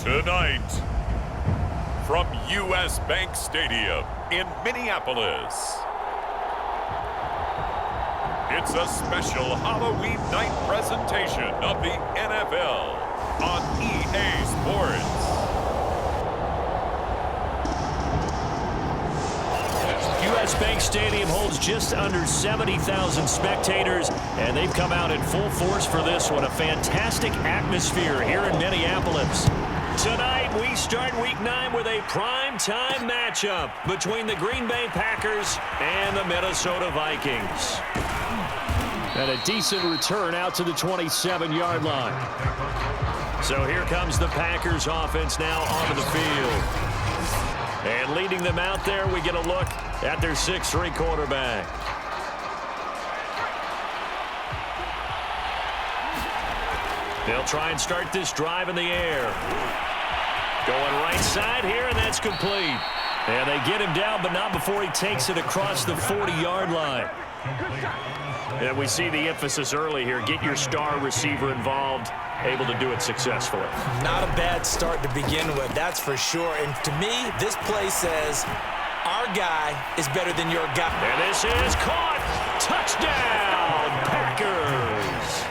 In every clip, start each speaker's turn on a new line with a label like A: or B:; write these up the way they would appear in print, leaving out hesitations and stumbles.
A: Tonight, from U.S. Bank Stadium in Minneapolis, it's a special Halloween night presentation of the NFL on EA Sports.
B: U.S. Bank Stadium holds just under 70,000 spectators, and they've come out in full force for this one. A fantastic atmosphere here in Minneapolis. Tonight, we start Week 9 with a prime-time matchup between the Green Bay Packers and the Minnesota Vikings. And a decent return out to the 27-yard line. So here comes the Packers offense now onto the field. And leading them out there, we get a look at their 6'3" quarterback. They'll try and start this drive in the air. Going right side here, and that's complete. And they get him down, but not before he takes it across the 40-yard line. And we see the emphasis early here. Get your star receiver involved, able to do it successfully.
C: Not a bad start to begin with, that's for sure. And to me, this play says our guy is better than your guy.
B: And this is caught. Touchdown, Packers.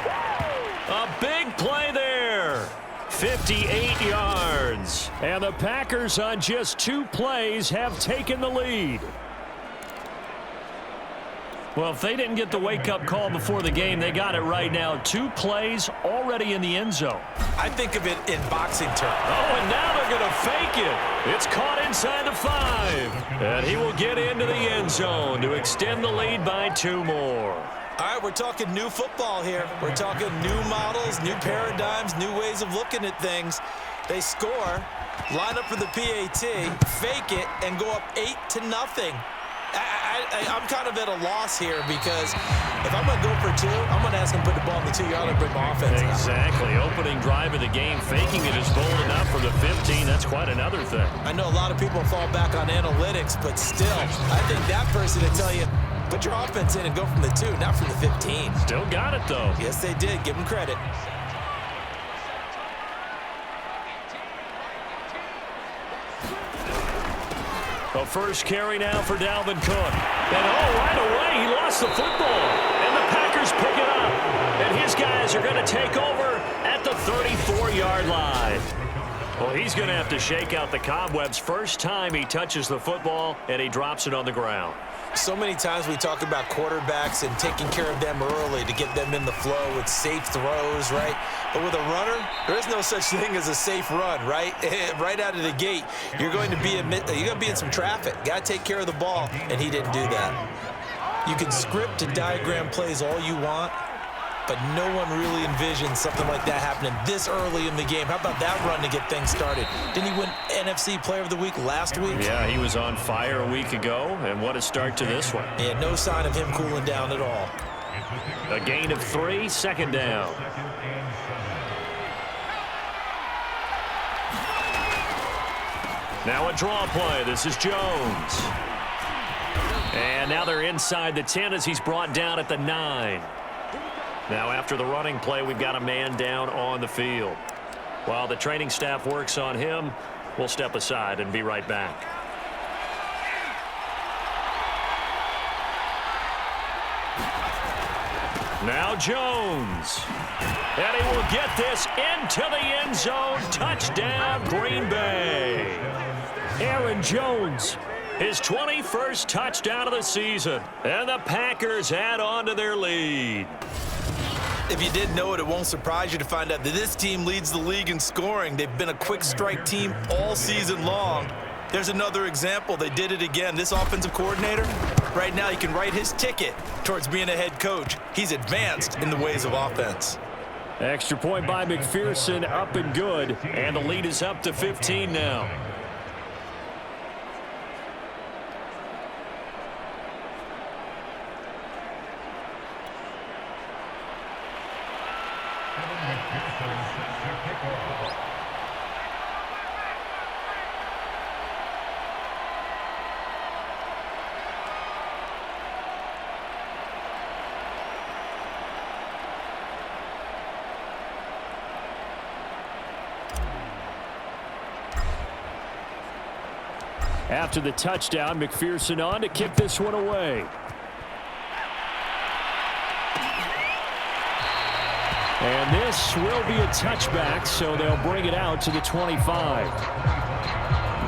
B: A big play there. 58 yards. And the Packers on just 2 plays have taken the lead. Well, if they didn't get the wake-up call before the game, they got it right now. 2 plays already in the end zone.
C: I think of it in boxing terms.
B: Oh, and now they're going to fake it. It's caught inside the 5. And he will get into the end zone to extend the lead by 2 more.
C: All right, we're talking new football here. We're talking new models, new paradigms, new ways of looking at things. They score, line up for the PAT, fake it, and go up 8-0. I'm kind of at a loss here because if I'm going to go for 2, I'm going to ask him to put the ball in the 2-yard line and bring my offense out.
B: Exactly. Opening drive of the game, faking it is bold enough from the 15. That's quite another thing.
C: I know a lot of people fall back on analytics, but still, I think that person to tell you, put your offense in and go from the 2, not from the 15.
B: Still got it, though.
C: Yes, they did. Give them credit.
B: A first carry now for Dalvin Cook. And right away, he lost the football. And the Packers pick it up. And his guys are going to take over at the 34-yard line. Well, he's going to have to shake out the cobwebs. First time he touches the football, and he drops it on the ground.
C: So many times we talk about quarterbacks and taking care of them early to get them in the flow with safe throws, right? But with a runner, there is no such thing as a safe run, right? Right out of the gate, you're going to be in some traffic. Got to take care of the ball, and he didn't do that. You can script and diagram plays all you want, but no one really envisions something like that happening this early in the game. How about that run to get things started? Didn't he win NFC Player of the Week last week?
B: Yeah, he was on fire a week ago, and what a start to this one.
C: Yeah, no sign of him cooling down at all.
B: A gain of 3, second down. Now a draw play. This is Jones. And now they're inside the 10 as he's brought down at the 9. Now after the running play, we've got a man down on the field. While the training staff works on him, we'll step aside and be right back. Now Jones. And he will get this into the end zone. Touchdown, Green Bay. Aaron Jones, his 21st touchdown of the season. And the Packers add on to their lead.
C: If you didn't know it, it won't surprise you to find out that this team leads the league in scoring. They've been a quick strike team all season long. There's another example. They did it again. This offensive coordinator, right now, you can write his ticket towards being a head coach. He's advanced in the ways of offense.
B: Extra point by McPherson, up and good. And the lead is up to 15 now. After the touchdown, McPherson on to kick this one away. And this will be a touchback, so they'll bring it out to the 25.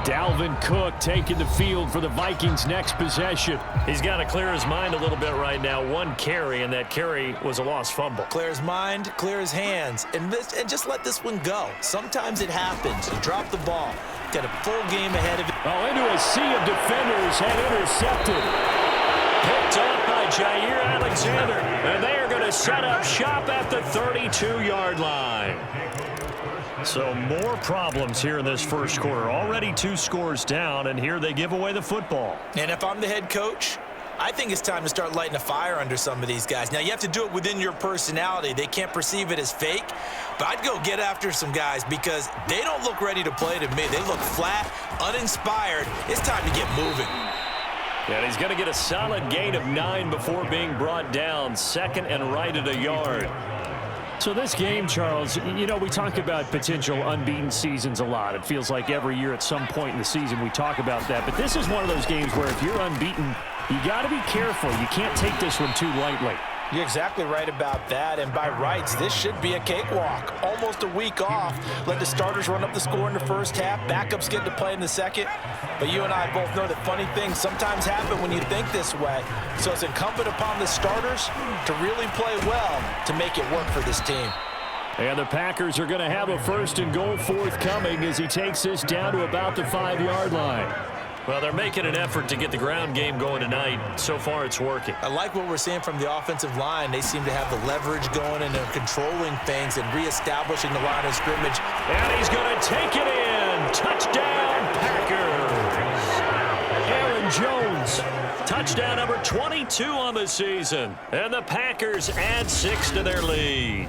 B: Dalvin Cook taking the field for the Vikings' next possession. He's got to clear his mind a little bit right now. One carry, and that carry was a lost fumble.
C: Clear his mind, clear his hands, and just let this one go. Sometimes it happens. You drop the ball. Got a full game ahead of it.
B: Oh, into a sea of defenders and intercepted. Picked up by Jair Alexander, and they are going to set up shop at the 32-yard line. So more problems here in this first quarter. Already 2 scores down, and here they give away the football.
C: And if I'm the head coach, I think it's time to start lighting a fire under some of these guys. Now, you have to do it within your personality. They can't perceive it as fake, but I'd go get after some guys because they don't look ready to play to me. They look flat, uninspired. It's time to get moving.
B: And he's going to get a solid gain of 9 before being brought down. Second and right at a yard. So this game, Charles, you know, we talk about potential unbeaten seasons a lot. It feels like every year at some point in the season we talk about that. But this is one of those games where if you're unbeaten, you got to be careful. You can't take this one too lightly.
C: You're exactly right about that, and by rights, this should be a cakewalk. Almost a week off. Let the starters run up the score in the first half. Backups get to play in the second. But you and I both know that funny things sometimes happen when you think this way. So it's incumbent upon the starters to really play well to make it work for this team.
B: And the Packers are going to have a first and goal forthcoming as he takes this down to about the 5-yard line. Well, they're making an effort to get the ground game going tonight. So far, it's working.
C: I like what we're seeing from the offensive line. They seem to have the leverage going, and they're controlling things and reestablishing the line of scrimmage.
B: And he's going to take it in. Touchdown, Packers. Aaron Jones. Touchdown number 22 on the season. And the Packers add 6 to their lead.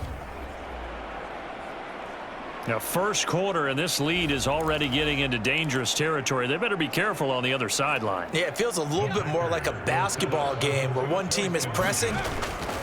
B: Now, first quarter, and this lead is already getting into dangerous territory. They better be careful on the other sideline.
C: Yeah, it feels a little bit more like a basketball game where one team is pressing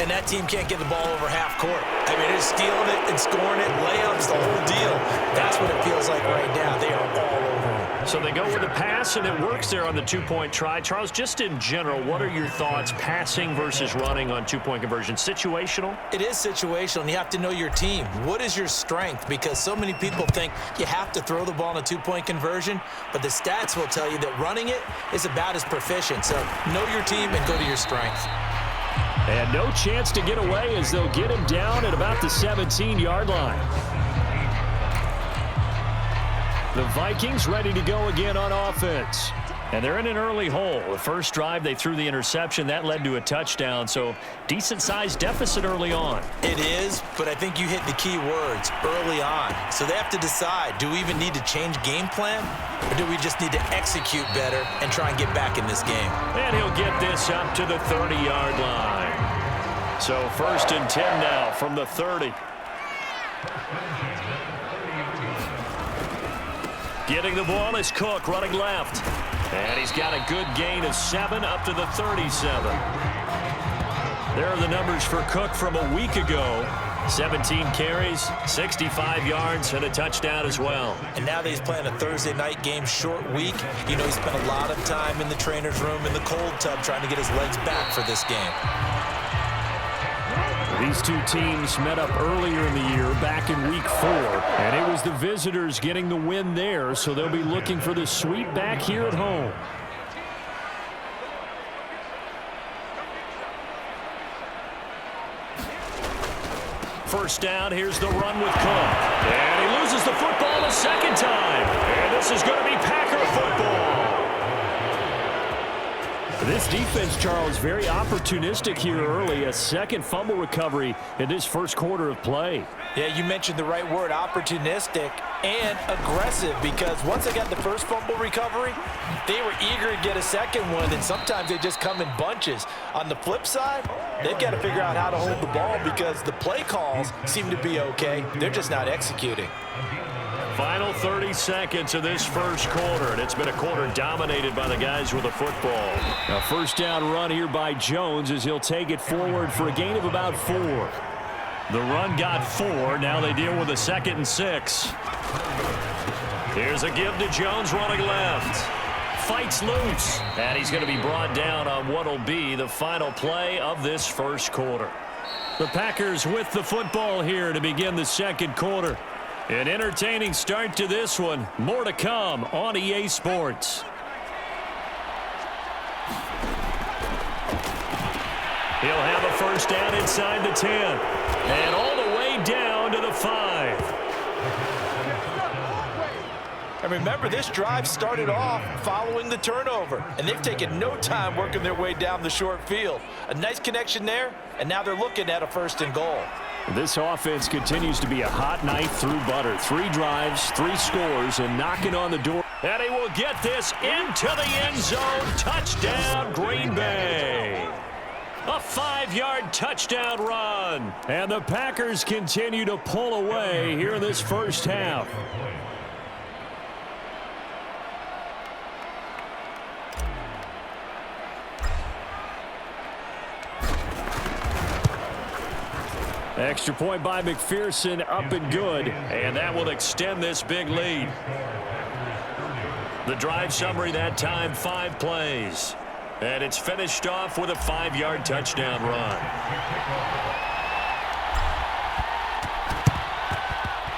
C: and that team can't get the ball over half court. I mean, they're stealing it and scoring it, layups, the whole deal. That's what it feels like right now. They are all over it.
B: So they go with the pass, and it works there on the 2-point try. Charles, just in general, what are your thoughts passing versus running on 2-point conversion? Situational?
C: It is situational, and you have to know your team. What is your strength? Because so many people think you have to throw the ball in a 2-point conversion, but the stats will tell you that running it is about as proficient. So know your team and go to your strength.
B: And no chance to get away as they'll get him down at about the 17-yard line. The Vikings ready to go again on offense. And they're in an early hole. The first drive, they threw the interception. That led to a touchdown, so decent-sized deficit early on.
C: It is, but I think you hit the key words, early on. So they have to decide, do we even need to change game plan, or do we just need to execute better and try and get back in this game?
B: And he'll get this up to the 30-yard line. So first and 10 now from the 30. Getting the ball is Cook running left. And he's got a good gain of 7 up to the 37. There are the numbers for Cook from a week ago. 17 carries, 65 yards, and a touchdown as well.
C: And now that he's playing a Thursday night game, short week, you know, he spent a lot of time in the trainer's room in the cold tub trying to get his legs back for this game.
B: These two teams met up earlier in the year, back in week 4, and it was the visitors getting the win there, so they'll be looking for the sweep back here at home. First down, here's the run with Cook. And he loses the football a second time. And this is going to be Packer football. This defense, Charles, very opportunistic here early. A second fumble recovery in this first quarter of play.
C: Yeah, you mentioned the right word, opportunistic and aggressive, because once they got the first fumble recovery, they were eager to get a second one, and sometimes they just come in bunches. On the flip side, they've got to figure out how to hold the ball because the play calls seem to be okay. They're just not executing.
B: Final 30 seconds of this first quarter, and it's been a quarter dominated by the guys with the football. A first down run here by Jones as he'll take it forward for a gain of about 4. The run got 4. Now they deal with a 2nd and 6. Here's a give to Jones running left. fights loose. And he's going to be brought down on what will be the final play of this first quarter. The Packers with the football here to begin the second quarter. An entertaining start to this one. More to come on EA Sports. He'll have a first down inside the 10. And all the way down to the 5.
C: And remember, this drive started off following the turnover, and they've taken no time working their way down the short field. A nice connection there, and now they're looking at a 1st and goal.
B: This offense continues to be a hot knife through butter. 3 drives, 3 scores, and knocking on the door. And he will get this into the end zone. Touchdown, Green Bay. A 5-yard touchdown run. And the Packers continue to pull away here in this first half. Extra point by McPherson, up and good. And that will extend this big lead. The drive summary that time, 5 plays. And it's finished off with a 5-yard touchdown run.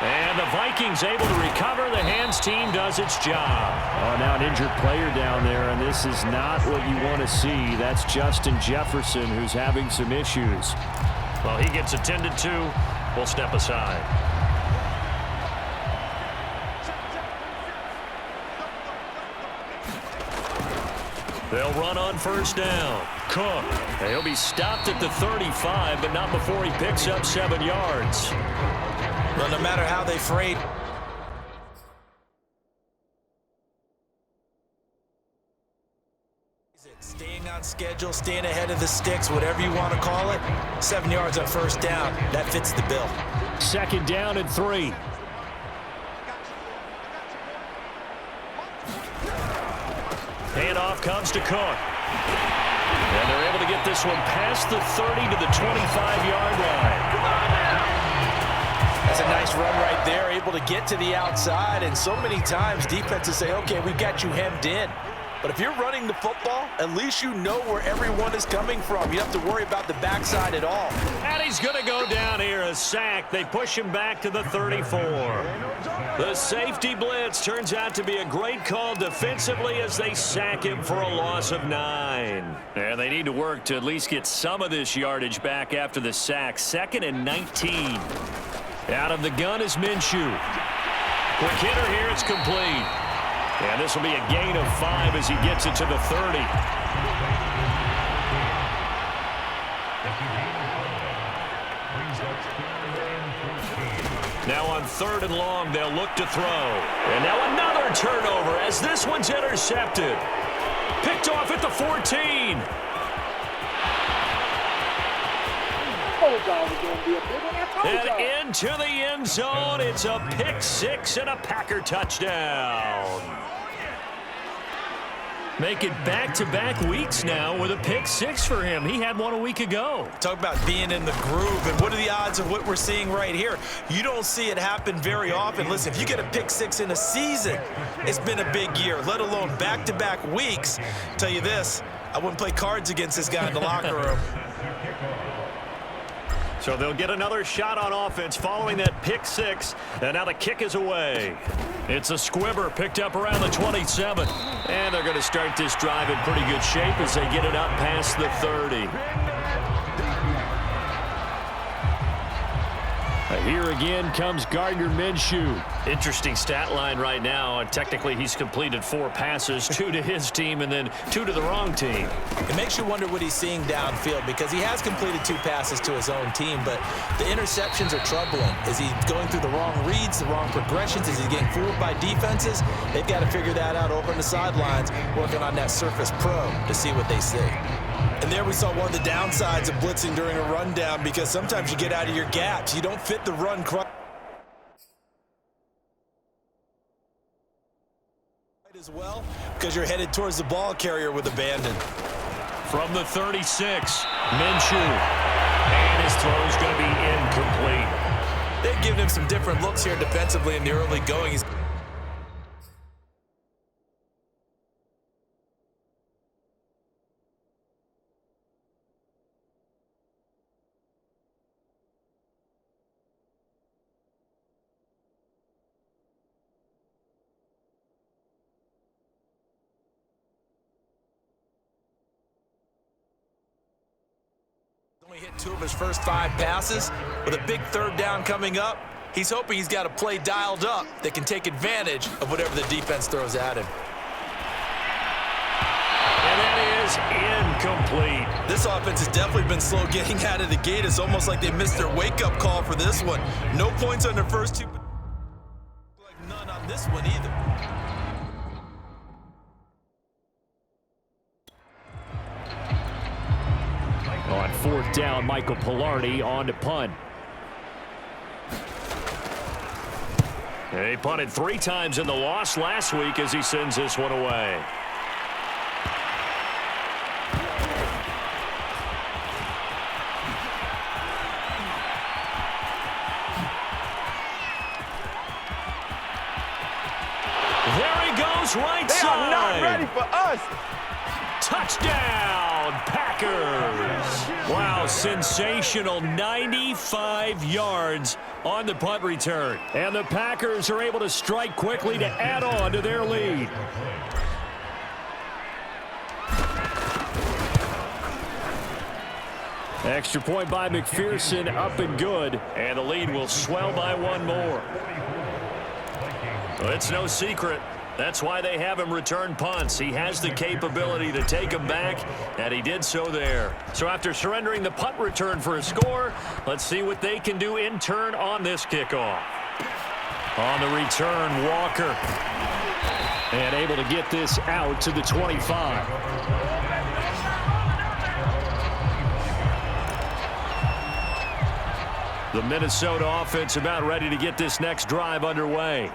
B: And the Vikings able to recover. The hands team does its job. Oh, now an injured player down there, and this is not what you want to see. That's Justin Jefferson, who's having some issues. Well, he gets attended to. We'll step aside. They'll run on first down. Cook. He'll be stopped at the 35, but not before he picks up 7 yards.
C: Well, no matter how they freight, staying on schedule, staying ahead of the sticks, whatever you want to call it, 7 yards on first down, that fits the bill.
B: 2nd down and 3. Handoff comes to Cook. And they're able to get this one past the 30 to the 25-yard line.
C: That's a nice run right there, able to get to the outside, and so many times defenses say, okay, we got you hemmed in. But if you're running the football, at least you know where everyone is coming from. You don't have to worry about the backside at all.
B: And he's going to go down here, a sack. They push him back to the 34. The safety blitz turns out to be a great call defensively as they sack him for a loss of 9. And they need to work to at least get some of this yardage back after the sack. 2nd and 19. Out of the gun is Minshew. Quick hitter here, it's complete. And this will be a gain of 5 as he gets it to the 30. Now on 3rd and long, they'll look to throw. And now another turnover as this one's intercepted. Picked off at the 14. And into the end zone, it's a pick 6 and a Packer touchdown. Make it back-to-back weeks now with a pick 6 for him. He had one a week ago.
C: Talk about being in the groove, and what are the odds of what we're seeing right here? You don't see it happen very often. Listen, if you get a pick 6 in a season, it's been a big year, let alone back-to-back weeks. Tell you this, I wouldn't play cards against this guy in the locker room.
B: So they'll get another shot on offense following that pick 6, and now the kick is away. It's a squibber picked up around the 27, and they're going to start this drive in pretty good shape as they get it up past the 30. Here again comes Gardner Minshew. Interesting stat line right now. Technically, he's completed 4 passes, 2 to his team and then 2 to the wrong team.
C: It makes you wonder what he's seeing downfield because he has completed 2 passes to his own team, but the interceptions are troubling. Is he going through the wrong reads, the wrong progressions? Is he getting fooled by defenses? They've got to figure that out over on the sidelines, working on that Surface Pro to see what they see. And there we saw one of the downsides of blitzing during a rundown because sometimes you get out of your gaps. You don't fit the run quite as well because you're headed towards the ball carrier with abandon.
B: From the 36, Minshew. And his throw is going to be incomplete.
C: They've given him some different looks here defensively in the early going. Only hit 2 of his first 5 passes. With a big third down coming up, he's hoping he's got a play dialed up that can take advantage of whatever the defense throws at him.
B: And that is incomplete.
C: This offense has definitely been slow getting out of the gate. It's almost like they missed their wake-up call for this one. No points on their first 2. Like none on this one either.
B: On 4th down, Michael Pilardi on to punt. He punted 3 times in the loss last week as he sends this one away. There he goes, right side.
D: They are not ready for us.
B: Touchdown, Packers. Wow, sensational 95 yards on the punt return. And the Packers are able to strike quickly to add on to their lead. Extra point by McPherson, up and good. And the lead will swell by 1 more. Well, it's no secret. That's why they have him return punts. He has the capability to take them back, and he did so there. So after surrendering the punt return for a score, let's see what they can do in turn on this kickoff. On the return, Walker. And able to get this out to the 25. The Minnesota offense about ready to get this next drive underway.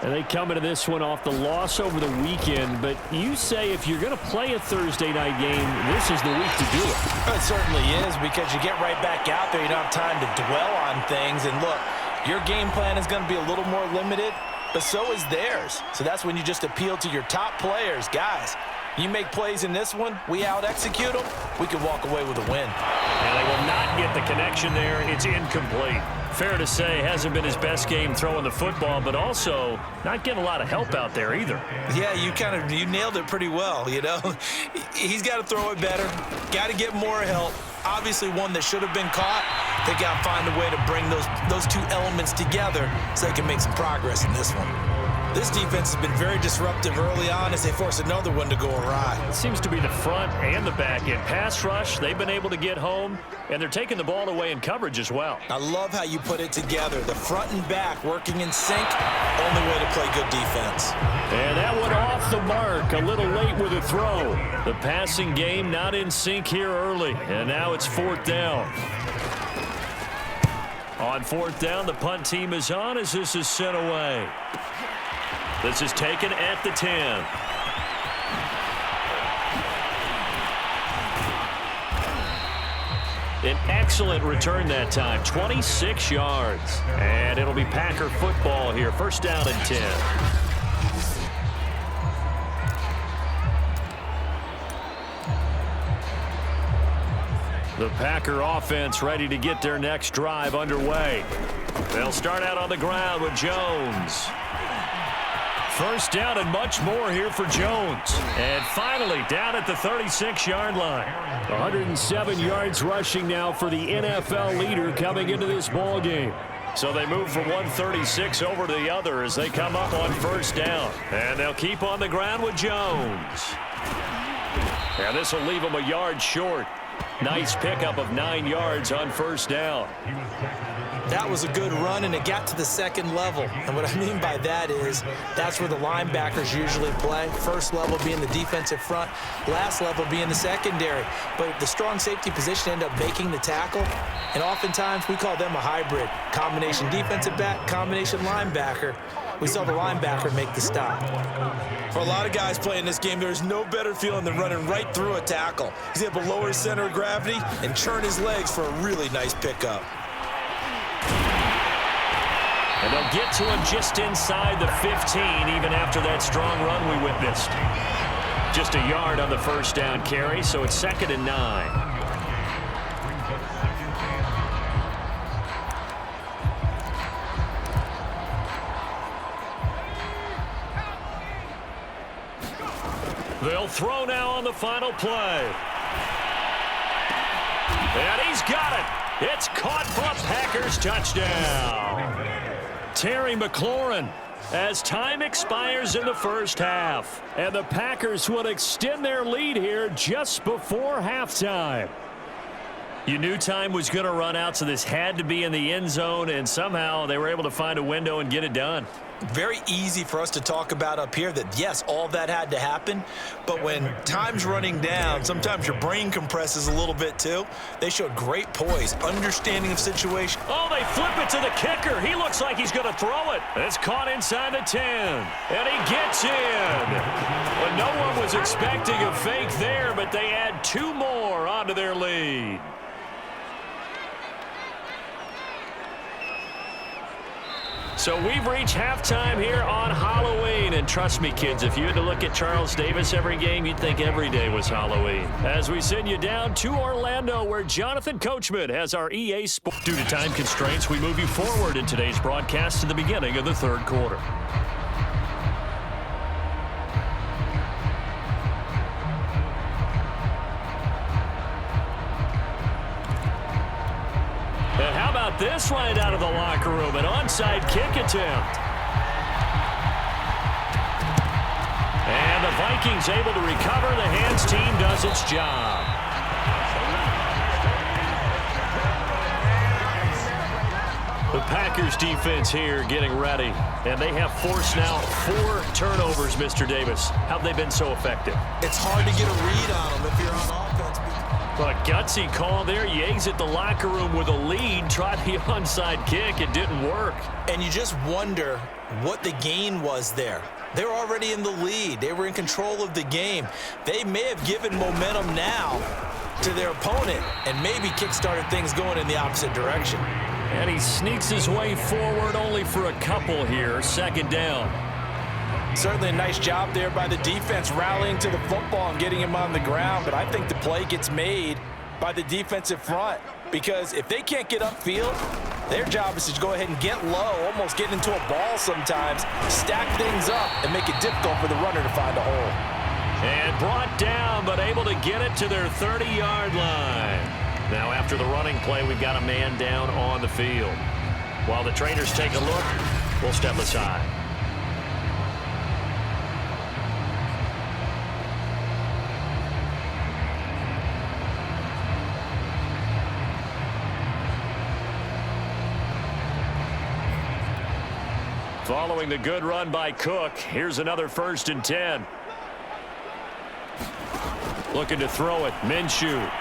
B: And they come into this one off the loss over the weekend. But you say if you're going to play a Thursday night game, this is the week to do it.
C: It certainly is, because you get right back out there. You don't have time to dwell on things. And look, your game plan is going to be a little more limited, but so is theirs. So that's when you just appeal to your top players. Guys, you make plays in this one, we out-execute them, we can walk away with a win.
B: And they will not get the connection there. It's incomplete. Fair to say, hasn't been his best game throwing the football, but also not getting a lot of help out there either.
C: Yeah, you nailed it pretty well, you know. He's got to throw it better, got to get more help. Obviously one that should have been caught. They got to find a way to bring those 2 elements together so they can make some progress in this one. This defense has been very disruptive early on as they force another one to go awry.
B: It seems to be the front and the back end. Pass rush, they've been able to get home, and they're taking the ball away in coverage as well.
C: I love how you put it together. The front and back working in sync, only way to play good defense.
B: And that one off the mark, a little late with a throw. The passing game not in sync here early, and now it's 4th down. On 4th down, the punt team is on as this is sent away. This is taken at the 10. An excellent return that time, 26 yards. And it'll be Packer football here, 1st down and 10. The Packer offense ready to get their next drive underway. They'll start out on the ground with Jones. 1st down and much more here for Jones. And finally down at the 36-yard line. 107 yards rushing now for the NFL leader coming into this ball game. So they move from 136 over to the other as they come up on 1st down. And they'll keep on the ground with Jones. And this will leave them a yard short. Nice pickup of 9 yards on 1st down.
C: That was a good run, and it got to the 2nd level. And what I mean by that is that's where the linebackers usually play. 1st level being the defensive front, last level being the secondary. But the strong safety position ended up making the tackle, and oftentimes we call them a hybrid. Combination defensive back, combination linebacker. We saw the linebacker make the stop. For a lot of guys playing this game, there's no better feeling than running right through a tackle. He's able to lower his center of gravity and churn his legs for a really nice pickup.
B: And they'll get to him just inside the 15, even after that strong run we witnessed. Just a yard on the 1st down carry, so it's 2nd and 9. They'll throw now on the final play. And he's got it. It's caught for a Packers touchdown. Terry McLaurin, as time expires in the first half. And the Packers will extend their lead here just before halftime. You knew time was going to run out, so this had to be in the end zone, and somehow they were able to find a window and get it done.
C: Very easy for us to talk about up here that, yes, all that had to happen, but when time's running down, sometimes your brain compresses a little bit too. They showed great poise, understanding of situation.
B: Oh, they flip it to the kicker. He looks like he's going to throw it. It's caught inside the 10, and he gets in. Well, no one was expecting a fake there, but they add 2 more onto their lead. So we've reached halftime here on Halloween. And trust me, kids, if you had to look at Charles Davis every game, you'd think every day was Halloween. As we send you down to Orlando, where Jonathan Coachman has our EA Sports. Due to time constraints, we move you forward in today's broadcast to the beginning of the third quarter. And how about this right out of the locker room? An onside kick attempt. And the Vikings able to recover. The hands team does its job. The Packers defense here getting ready. And they have forced now 4 turnovers, Mr. Davis. How have they been so effective?
C: It's hard to get a read on them if you're on offense.
B: A gutsy call there. You exit the locker room with a lead. Try the onside kick. It didn't work.
C: And you just wonder what the gain was there. They're already in the lead. They were in control of the game. They may have given momentum now to their opponent and maybe kick-started things going in the opposite direction.
B: And he sneaks his way forward only for a couple here. Second down.
C: Certainly a nice job there by the defense rallying to the football and getting him on the ground, but I think the play gets made by the defensive front because if they can't get upfield, their job is to go ahead and get low, almost get into a ball sometimes, stack things up, and make it difficult for the runner to find a hole.
B: And brought down, but able to get it to their 30-yard line. Now after the running play, we've got a man down on the field. While the trainers take a look, we'll step aside. Following the good run by Cook, here's another 1st and 10. Looking to throw it, Minshew.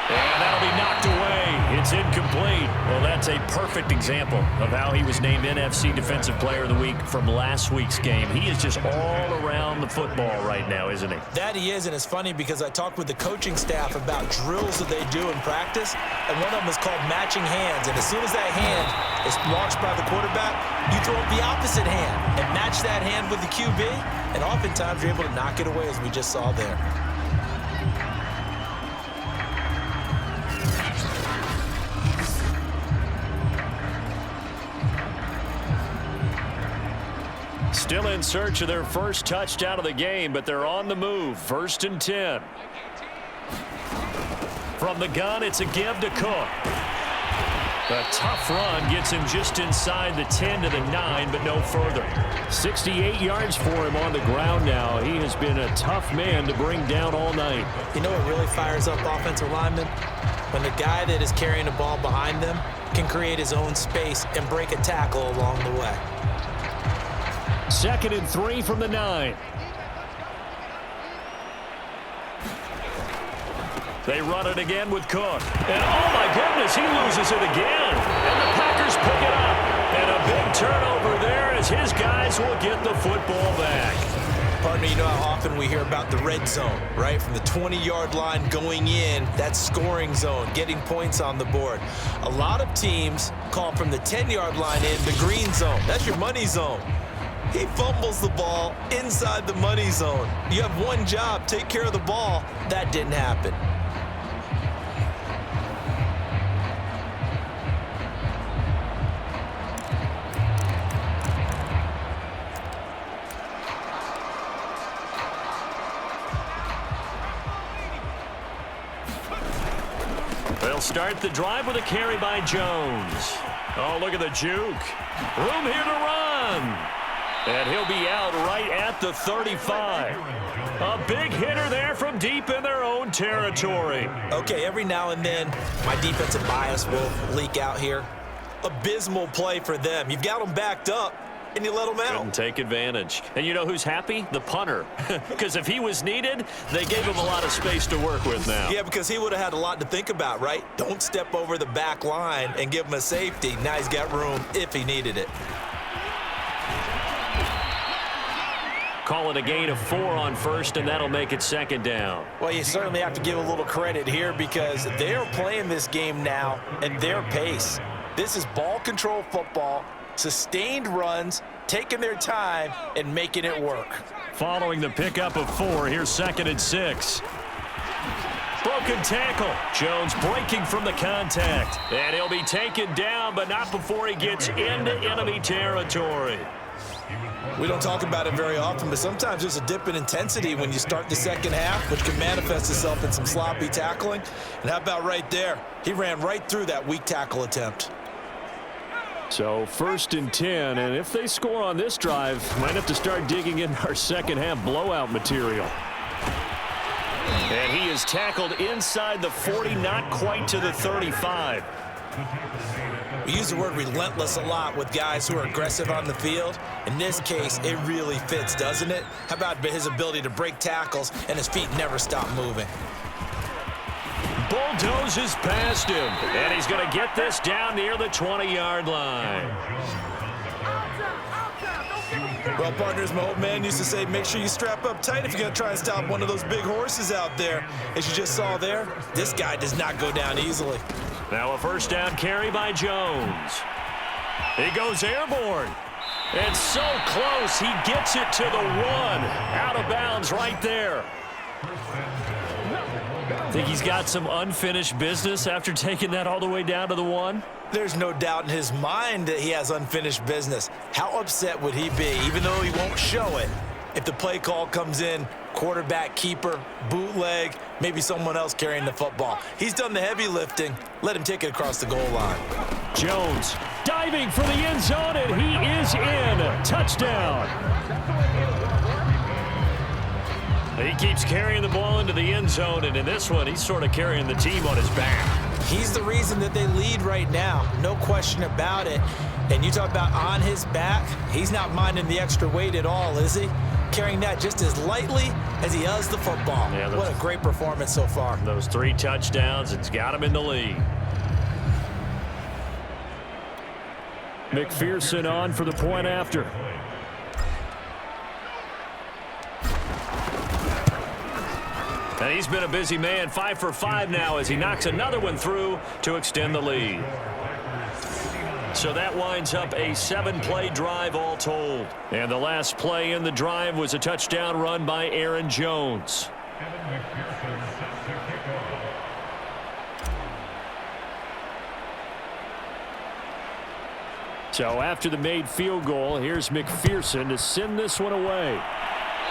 B: And that'll be knocked away. It's incomplete. Well, that's a perfect example of how he was named NFC Defensive Player of the Week from last week's game. He is just all around the football right now, isn't he?
C: That he is, and it's funny because I talked with the coaching staff about drills that they do in practice, and one of them is called matching hands. And as soon as that hand is launched by the quarterback, you throw up the opposite hand and match that hand with the QB, and oftentimes you're able to knock it away, as we just saw there.
B: Still in search of their first touchdown of the game, but they're on the move. 1st and 10. From the gun, it's a give to Cook. A tough run gets him just inside the 10 to the 9, but no further. 68 yards for him on the ground now. He has been a tough man to bring down all night.
C: You know what really fires up offensive linemen? When the guy that is carrying the ball behind them can create his own space and break a tackle along the way.
B: 2nd and 3 from the 9. They run it again with Cook. And oh my goodness, he loses it again. And the Packers pick it up. And a big turnover there as his guys will get the football back.
C: Partner, you know how often we hear about the red zone, right? From the 20-yard line going in, that scoring zone, getting points on the board. A lot of teams call from the 10-yard line in the green zone. That's your money zone. He fumbles the ball inside the money zone. You have one job, take care of the ball. That didn't happen.
B: They'll start the drive with a carry by Jones. Oh, look at the juke. Room here to run. And he'll be out right at the 35. A big hitter there from deep in their own territory.
C: Okay, every now and then, my defensive bias will leak out here. Abysmal play for them. You've got them backed up, and you let them out.
B: Couldn't take advantage. And you know who's happy? The punter. Because if he was needed, they gave him a lot of space to work with now.
C: Yeah, because he would have had a lot to think about, right? Don't step over the back line and give him a safety. Now he's got room if he needed it.
B: Call it a gain of 4 on first, and that'll make it second down.
C: Well, you certainly have to give a little credit here because they're playing this game now at their pace. This is ball control football, sustained runs, taking their time, and making it work.
B: Following the pickup of 4, here's 2nd and 6. Broken tackle. Jones breaking from the contact. And he'll be taken down, but not before he gets into enemy territory.
C: We don't talk about it very often, but sometimes there's a dip in intensity when you start the second half, which can manifest itself in some sloppy tackling. And how about right there? He ran right through that weak tackle attempt.
B: So 1st and 10, and if they score on this drive, might have to start digging in our second half blowout material. And he is tackled inside the 40, not quite to the 35.
C: We use the word relentless a lot with guys who are aggressive on the field. In this case, it really fits, doesn't it? How about his ability to break tackles and his feet never stop moving?
B: Bulldozes past him, and he's going to get this down near the 20-yard line.
C: Well, partners, my old man used to say, make sure you strap up tight if you're going to try and stop one of those big horses out there. As you just saw there, this guy does not go down easily.
B: Now a first down carry by Jones. He goes airborne. And so close, he gets it to the 1. Out of bounds right there. Think he's got some unfinished business after taking that all the way down to the 1?
C: There's no doubt in his mind that he has unfinished business. How upset would he be, even though he won't show it, if the play call comes in, quarterback, keeper, bootleg, maybe someone else carrying the football? He's done the heavy lifting. Let him take it across the goal line.
B: Jones diving for the end zone, and he is in. Touchdown. He keeps carrying the ball into the end zone, and in this one, he's sort of carrying the team on his back.
C: He's the reason that they lead right now, no question about it. And you talk about on his back, he's not minding the extra weight at all, is he? Carrying that just as lightly as he does the football. Yeah, what a great performance so far.
B: Those 3 touchdowns, it's got him in the lead. McPherson on for the point after. And he's been a busy man, 5 for 5 now as he knocks another one through to extend the lead. So that winds up a 7-play drive all told. And the last play in the drive was a touchdown run by Aaron Jones. So after the made field goal, here's McPherson to send this one away.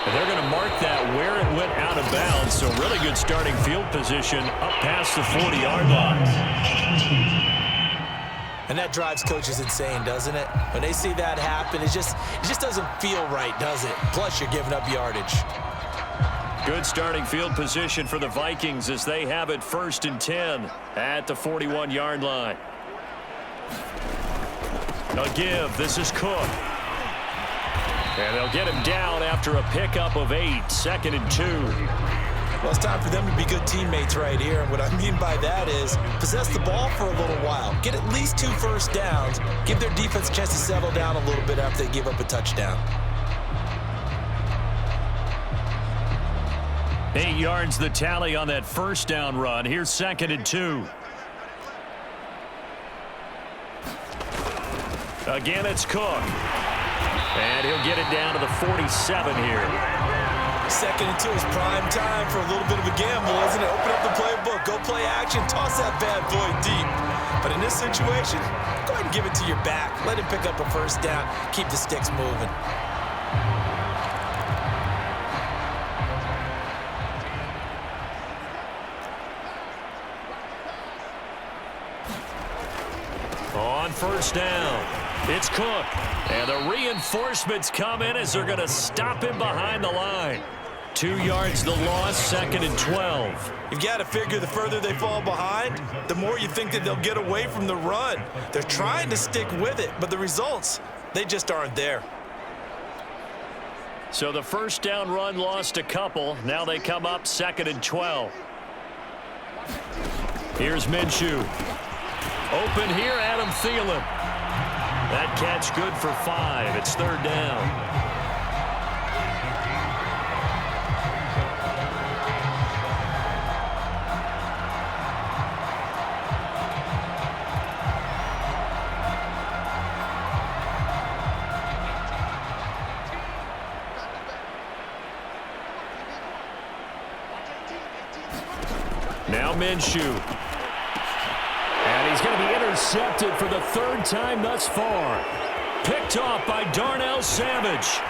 B: And they're going to mark that where it went out of bounds. So really good starting field position up past the 40-yard line.
C: And that drives coaches insane, doesn't it? When they see that happen, it just doesn't feel right, does it? Plus, you're giving up yardage.
B: Good starting field position for the Vikings as they have it 1st and 10 at the 41-yard line. A give. This is Cook. And they'll get him down after a pickup of 8, 2nd and 2.
C: Well, it's time for them to be good teammates right here. And what I mean by that is possess the ball for a little while. Get at least 2 first downs. Give their defense a chance to settle down a little bit after they give up a touchdown.
B: 8 yards the tally on that first down run. Here's 2nd and 2. Again, it's Cook. And he'll get it down to the 47 here.
C: 2nd and 2 is prime time for a little bit of a gamble, isn't it? Open up the playbook, go play action, toss that bad boy deep. But in this situation, go ahead and give it to your back. Let him pick up a first down. Keep the sticks moving.
B: on first down. It's Cook. And the reinforcements come in as they're going to stop him behind the line. 2 yards the loss, 2nd and 12.
C: You've got to figure the further they fall behind, the more you think that they'll get away from the run. They're trying to stick with it, but the results, they just aren't there.
B: So the first down run lost a couple. Now they come up 2nd and 12. Here's Minshew. Open here, Adam Thielen. That catch good for 5. It's 3rd down. Now Minshew. And he's going to be intercepted for the 3rd time thus far. Picked off by Darnell Savage.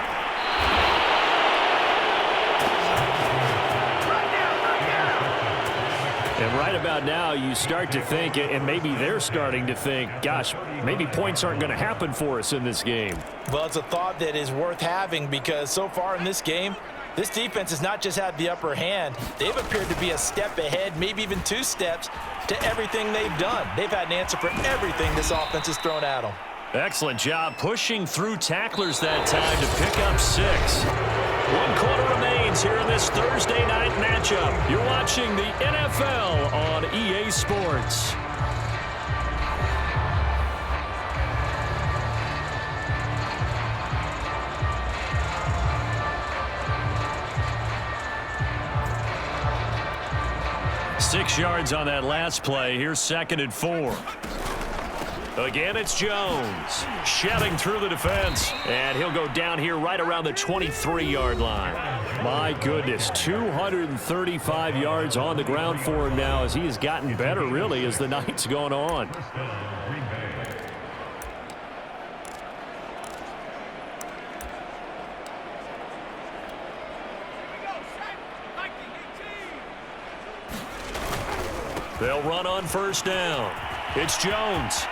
B: And right about now, you start to think, and maybe they're starting to think, gosh, maybe points aren't going to happen for us in this game.
C: Well, it's a thought that is worth having because so far in this game, this defense has not just had the upper hand. They've appeared to be a step ahead, maybe even 2 steps to everything they've done. They've had an answer for everything this offense has thrown at them.
B: Excellent job pushing through tacklers that time to pick up 6. 1 quarter remains here in this Thursday night matchup. You're watching the NFL on EA Sports. Six yards on that last play. Here's 2nd and 4. Again, it's Jones. Shedding through the defense. And he'll go down here right around the 23-yard line. My goodness, 235 yards on the ground for him now as he has gotten better, really, as the night's gone on. They'll run on first down. It's Jones.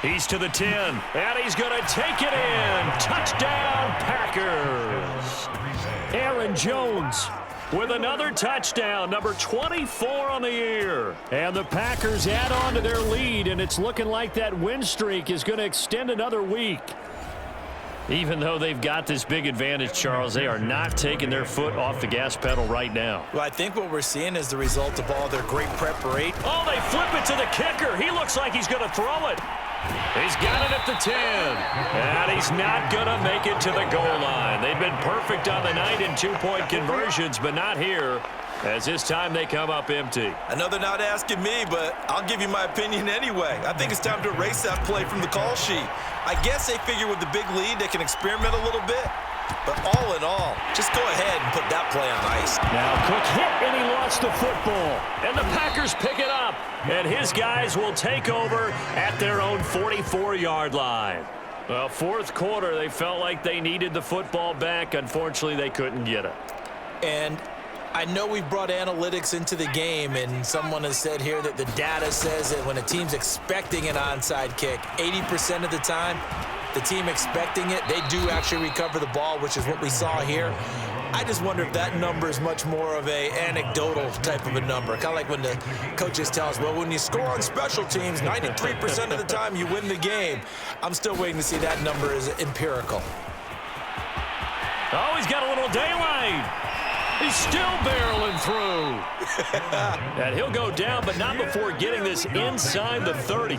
B: He's to the 10, and he's going to take it in. Touchdown, Packers. Aaron Jones with another touchdown, number 24 on the year. And the Packers add on to their lead, and it's looking like that win streak is going to extend another week. Even though they've got this big advantage, Charles, they are not taking their foot off the gas pedal right now.
C: Well, I think what we're seeing is the result of all their great preparation.
B: Oh, they flip it to the kicker. He looks like he's going to throw it. He's got it at the 10. And he's not going to make it to the goal line. They've been perfect on the night in 2-point conversions, but not here, as this time they come up empty.
C: I know they're not asking me, but I'll give you my opinion anyway. I think it's time to erase that play from the call sheet. I guess they figure with the big lead they can experiment a little bit. But all in all, just go ahead and put that play on ice.
B: Now Cook hit and he lost the football. And the Packers pick it up. And his guys will take over at their own 44-yard line. Well, 4th quarter, they felt like they needed the football back. Unfortunately, they couldn't get it.
C: And I know we've brought analytics into the game, and someone has said here that the data says that when a team's expecting an onside kick, 80% of the time, the team expecting it, they do actually recover the ball, which is what we saw here. I just wonder if that number is much more of a anecdotal type of a number. Kind of like when the coaches tell us, well, when you score on special teams, 93% of the time you win the game. I'm still waiting to see that number is empirical.
B: Oh, he's got a little daylight. He's still barreling through. And he'll go down, but not before getting this inside the 30.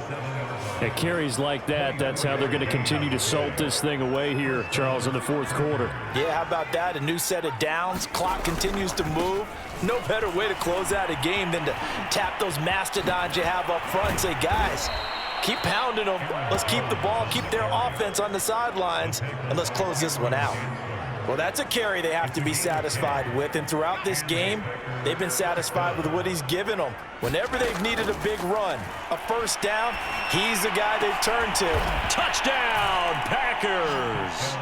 B: At carries like that, that's how they're going to continue to salt this thing away here, Charles, in the 4th quarter.
C: Yeah, how about that? A new set of downs. Clock continues to move. No better way to close out a game than to tap those mastodons you have up front and say, guys, keep pounding them. Let's keep the ball, keep their offense on the sidelines, and let's close this one out. Well, that's a carry they have to be satisfied with, and throughout this game, they've been satisfied with what he's given them. Whenever they've needed a big run, a first down, he's the guy they've turned to.
B: Touchdown, Packers!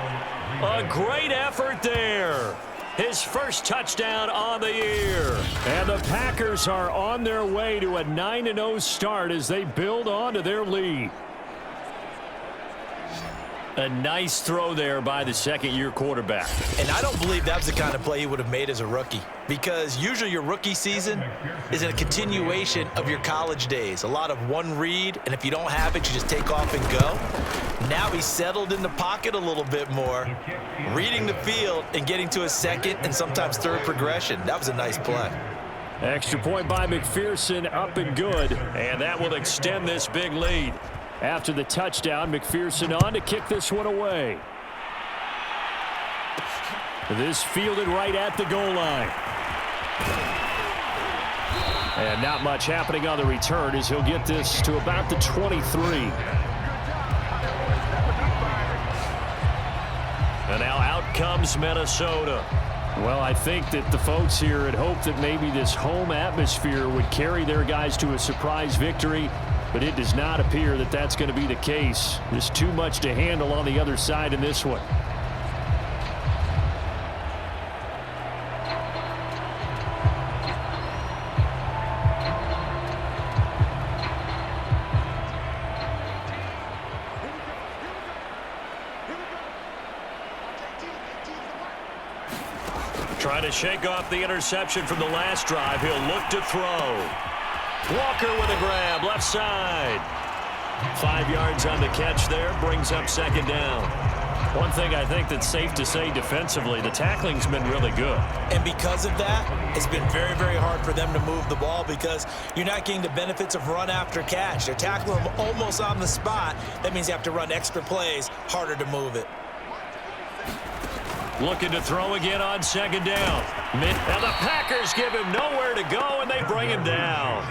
B: A great effort there. His first touchdown on the year. And the Packers are on their way to a 9-0 start as they build on to their lead. A nice throw there by the second-year quarterback.
C: And I don't believe that was the kind of play he would have made as a rookie, because usually your rookie season is a continuation of your college days. A lot of one read, and if you don't have it, you just take off and go. Now he's settled in the pocket a little bit more, reading the field and getting to a second and sometimes third progression. That was a nice play.
B: Extra point by McPherson, up and good, and that will extend this big lead. After the touchdown, McPherson on to kick this one away. This fielded right at the goal line. And not much happening on the return as he'll get this to about the 23. And now out comes Minnesota. Well, I think that the folks here had hoped that maybe this home atmosphere would carry their guys to a surprise victory, but it does not appear that that's going to be the case. There's too much to handle on the other side in this one. Trying to shake off the interception from the last drive. He'll look to throw. Walker with a grab, left side. 5 yards on the catch there, brings up second down. One thing I think that's safe to say defensively, the tackling's been really good.
C: And because of that, it's been very, very hard for them to move the ball because you're not getting the benefits of run after catch. They're tackling them almost on the spot. That means you have to run extra plays, harder to move it.
B: Looking to throw again on second down. And the Packers give him nowhere to go, and they bring him down.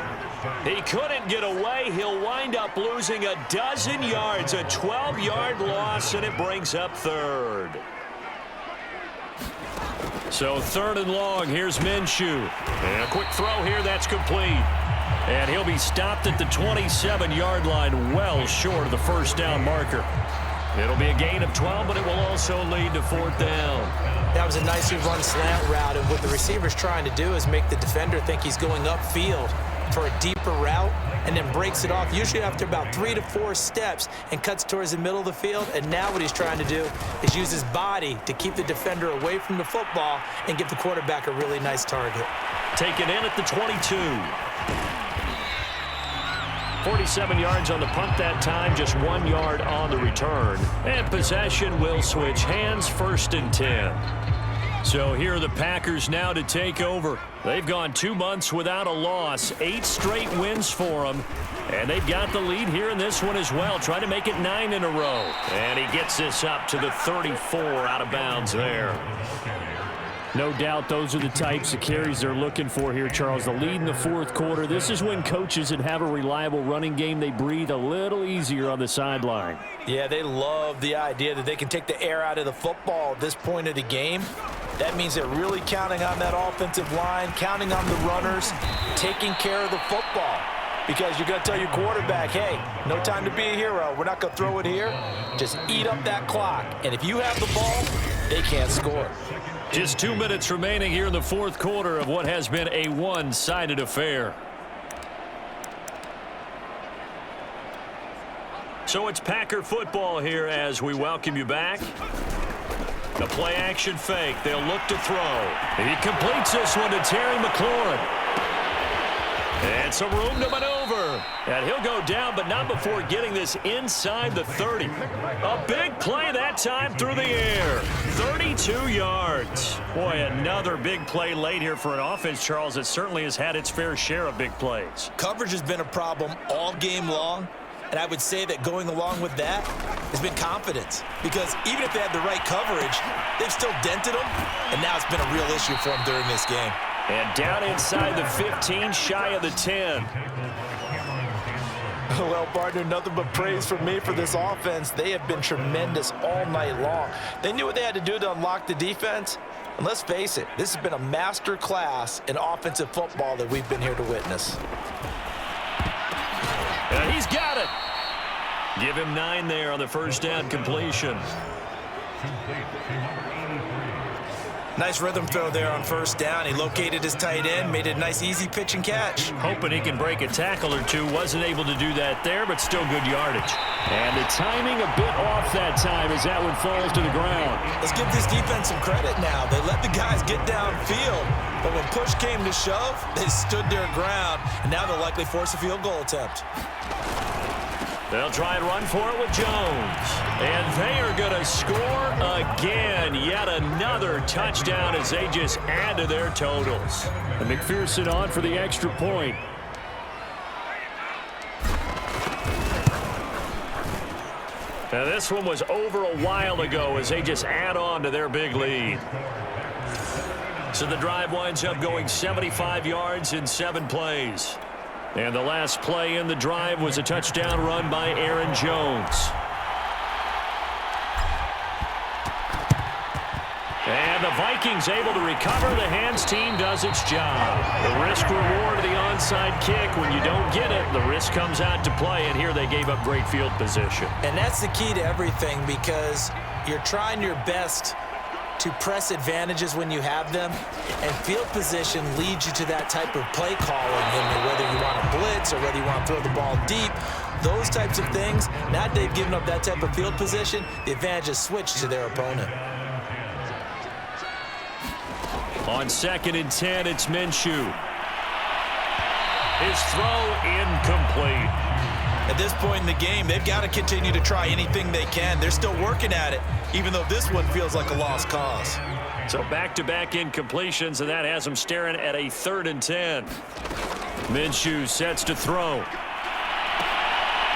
B: He couldn't get away. He'll wind up losing a dozen yards, a 12-yard loss, and it brings up third. So third and long, here's Minshew. And a quick throw here, that's complete. And he'll be stopped at the 27-yard line, well short of the first down marker. It'll be a gain of 12, but it will also lead to fourth down.
C: That was a nicely run slant route, and what the receiver's trying to do is make the defender think he's going upfield for a deeper route and then breaks it off, usually after about 3 to 4 steps, and cuts towards the middle of the field. And now what he's trying to do is use his body to keep the defender away from the football and give the quarterback a really nice target.
B: Taken in at the 22. 47 yards on the punt that time, just 1 yard on the return. And possession will switch hands, 1st and 10. So here are the Packers now to take over. They've gone 2 months without a loss, 8 straight wins for them. And they've got the lead here in this one as well, trying to make it 9 in a row. And he gets this up to the 34, out of bounds there. No doubt those are the types of carries they're looking for here, Charles. The lead in the fourth quarter. This is when coaches that have a reliable running game, they breathe a little easier on the sideline.
C: Yeah, they love the idea that they can take the air out of the football at this point of the game. That means they're really counting on that offensive line, counting on the runners, taking care of the football. Because you're going to tell your quarterback, hey, no time to be a hero. We're not going to throw it here. Just eat up that clock. And if you have the ball, they can't score.
B: Just 2 minutes remaining here in the fourth quarter of what has been a one-sided affair. So it's Packer football here as we welcome you back. The play-action fake. They'll look to throw. He completes this one to Terry McLaurin. And some room to maneuver. And he'll go down, but not before getting this inside the 30. A big play that time through the air. 32 yards. Boy, another big play late here for an offense, Charles, that certainly has had its fair share of big plays.
C: Coverage has been a problem all game long. And I would say that going along with that has been confidence. Because even if they had the right coverage, they've still dented them. And now it's been a real issue for them during this game.
B: And down inside the 15, shy of the 10.
C: Well, partner, nothing but praise from me for this offense. They have been tremendous all night long. They knew what they had to do to unlock the defense. And let's face it, this has been a master class in offensive football that we've been here to witness.
B: And he's got it. Give him 9 there on the first down completion.
C: Nice rhythm throw there on first down. He located his tight end, made it a nice easy pitch and catch.
B: Hoping he can break a tackle or two. Wasn't able to do that there, but still good yardage. And the timing a bit off that time as that one falls to the ground.
C: Let's give this defense some credit now. They let the guys get downfield, but when push came to shove, they stood their ground, and now they'll likely force a field goal attempt.
B: They'll try and run for it with Jones. And they are going to score again. Yet another touchdown as they just add to their totals. And McPherson on for the extra point. Now this one was over a while ago as they just add on to their big lead. So the drive winds up going 75 yards in 7 plays. And the last play in the drive was a touchdown run by Aaron Jones. And the Vikings able to recover. The hands team does its job. The risk reward of the onside kick. When you don't get it, the risk comes out to play. And here they gave up great field position.
C: And that's the key to everything, because you're trying your best to press advantages when you have them, and field position leads you to that type of play calling, and whether you want to blitz or whether you want to throw the ball deep, those types of things. Now they've given up that type of field position, the advantage is switched to their opponent.
B: On 2nd and 10, it's Minshew. His throw incomplete.
C: At this point in the game, they've got to continue to try anything they can. They're still working at it, even though this one feels like a lost cause.
B: So back-to-back incompletions, and that has them staring at a 3rd and 10. Minshew sets to throw.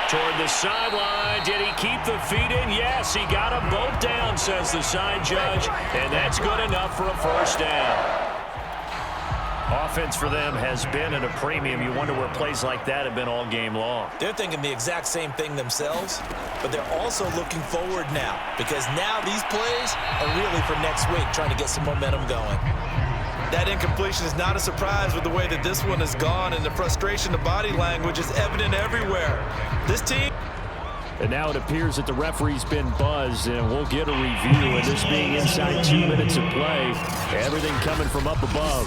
B: Toward the sideline. Did he keep the feet in? Yes, he got them both down, says the side judge, and that's good enough for a first down. Offense for them has been at a premium. You wonder where plays like that have been all game long.
C: They're thinking the exact same thing themselves, but they're also looking forward now, because now these plays are really for next week, trying to get some momentum going. That incompletion is not a surprise with the way that this one has gone, and the frustration, the body language is evident everywhere. This team...
B: And now it appears that the referee's been buzzed, and we'll get a review. And this being inside 2 minutes of play, everything coming from up above.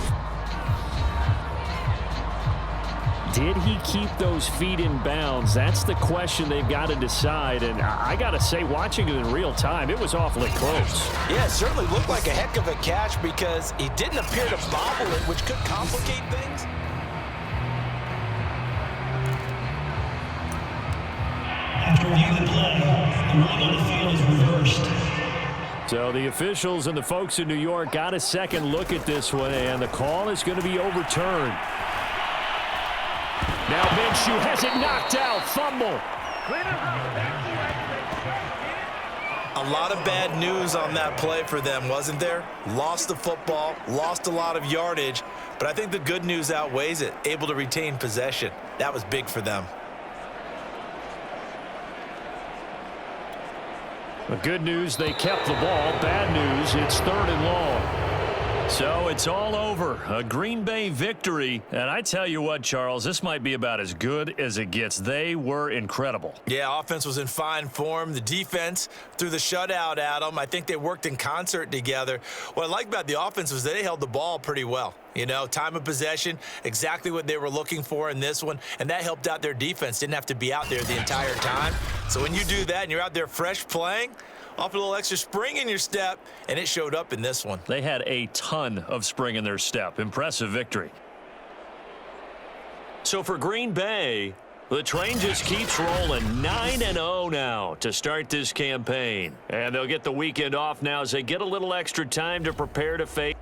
B: Did he keep those feet in bounds? That's the question they've got to decide. And I got to say, watching it in real time, it was awfully close.
C: Yeah, it certainly looked like a heck of a catch, because he didn't appear to bobble it, which could complicate things.
D: After reviewing the play, the ruling on the field is reversed.
B: So the officials and the folks in New York got a second look at this one, and the call is going to be overturned. Now Minshew has it knocked out. Fumble.
C: A lot of bad news on that play for them, wasn't there? Lost the football, lost a lot of yardage, but I think the good news outweighs it. Able to retain possession. That was big for them.
B: The good news, they kept the ball. Bad news, it's 3rd and long. So it's all over. A Green Bay victory. And I tell you what, Charles, this might be about as good as it gets. They were incredible.
C: Yeah, offense was in fine form. The defense threw the shutout at them. I think they worked in concert together. What I like about the offense was they held the ball pretty well. You know, time of possession, exactly what they were looking for in this one, and that helped out their defense. Didn't have to be out there the entire time. So when you do that and you're out there fresh playing, off a little extra spring in your step, and it showed up in this one.
B: They had a ton of spring in their step. Impressive victory. So for Green Bay, the train just keeps rolling. 9-0 now to start this campaign. And they'll get the weekend off now as they get a little extra time to prepare to face